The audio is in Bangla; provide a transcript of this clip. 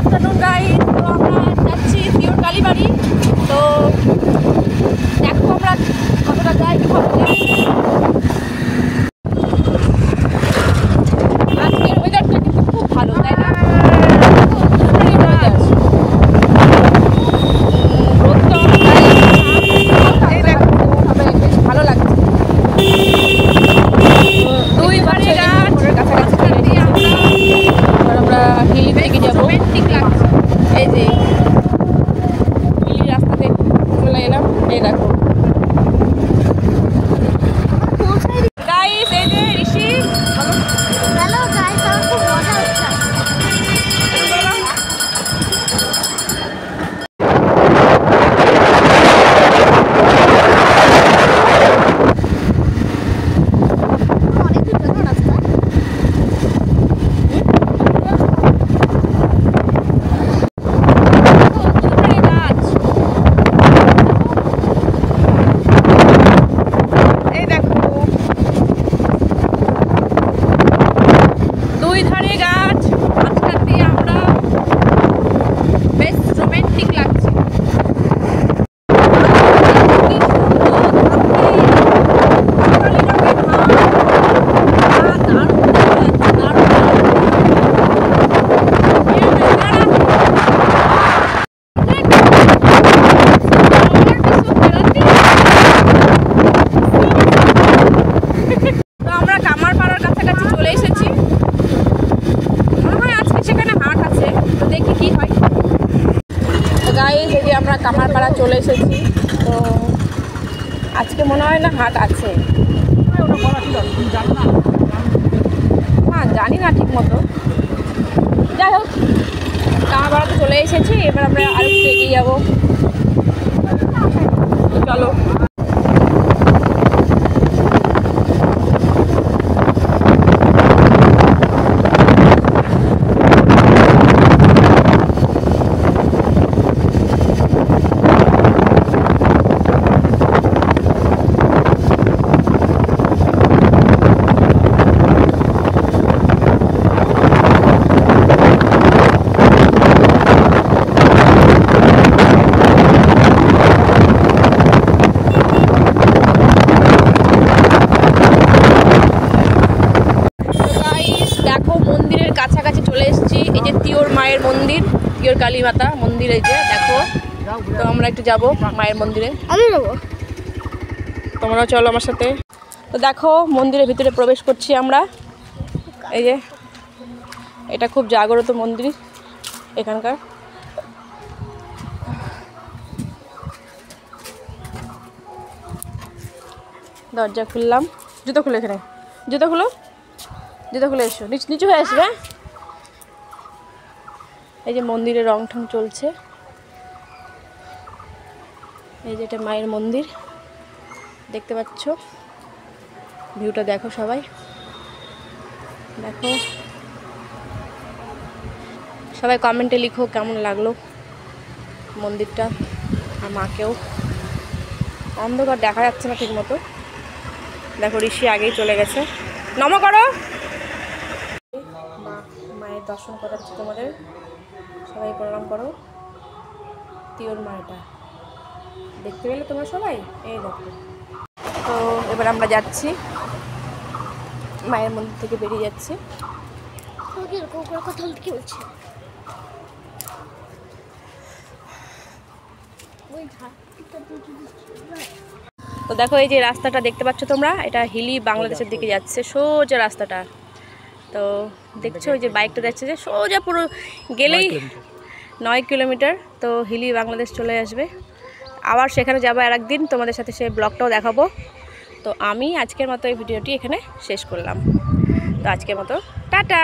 আফটারনুন গাইস, তো আমরা যাচ্ছি পিওর কালীবাড়ি। তো দেখো আমরা কতটা যাই কিভাবে যাই। আজকের ওয়েদারটা কিন্তু খুব ভালো, তাই না? বেশ ভালো লাগছে। দুই বারে কাছাকাছি আমরা হিলি থেকে যাবো। এই যে হিলি রাস্তাতে চলে এলাম। এই দেখো গাইস, এই যে ঋষি। হ্যালো গাইস, আমার খুব মজা হচ্ছে। আমরা কামারপাড়া চলে এসেছি। তো আজকে মনে হয় না হাট আছে, হ্যাঁ জানি না ঠিক মতো। যাই হোক, কামারপাড়াতে চলে এসেছি। এবার আমরা আরো একটু এগিয়ে যাবো। চলো। কাছাকাছি চলে এসেছি। এই যে তিওর মায়ের মন্দির, তিওর কালী মাতা মন্দির, এই যে দেখো। তো আমরা একটু যাব মায়ের মন্দিরে। আমি যাবো, তোমরাও চলো আমার সাথে। তো দেখো মন্দিরের ভিতরে প্রবেশ করছি আমরা। এই যে এটা খুব জাগ্রত মন্দির এখানকার। দরজা খুললাম। জুতো খুলে এখানে, জুতো খুলো, জুতো খুলে এসো, নিচু হয়ে আসবে। এই যে মন্দিরে রং ঠং চলছে। এই যে এটা মায়ের মন্দির, দেখতে পাচ্ছ। ভিউটা দেখো সবাই, দেখো সবাই কমেন্টে লিখো কেমন লাগলো মন্দিরটা। আর মাকেও অন্ধকার দেখা যাচ্ছে না ঠিক মতো। দেখো ঋষি আগেই চলে গেছে। নম করো। মায়ের দর্শন করাচ্ছি তোমাদের, সবাই প্রণাম করো। তিওর মাটা দেখতে পেলে তোমরা সবাই, এই দেখো। তো এবার আমরা যাচ্ছি, মায়ের মন্দির থেকে বেরিয়ে যাচ্ছি। কথা কি বলছে? তো দেখো এই যে রাস্তাটা দেখতে পাচ্ছ তোমরা, এটা হিলি বাংলাদেশের দিকে যাচ্ছে সোজা রাস্তাটা। তো দেখছো ওই যে বাইকটা যাচ্ছে, যে সোজা পুরো গেলেই 9 কিলোমিটার। তো হিলি বাংলাদেশ চলে আসবে। আবার সেখানে যাবো আর একদিন, তোমাদের সাথে সেই ব্লগটাও দেখাবো। তো আমি আজকের মতো এই ভিডিওটি এখানে শেষ করলাম। তো আজকের মতো টাটা।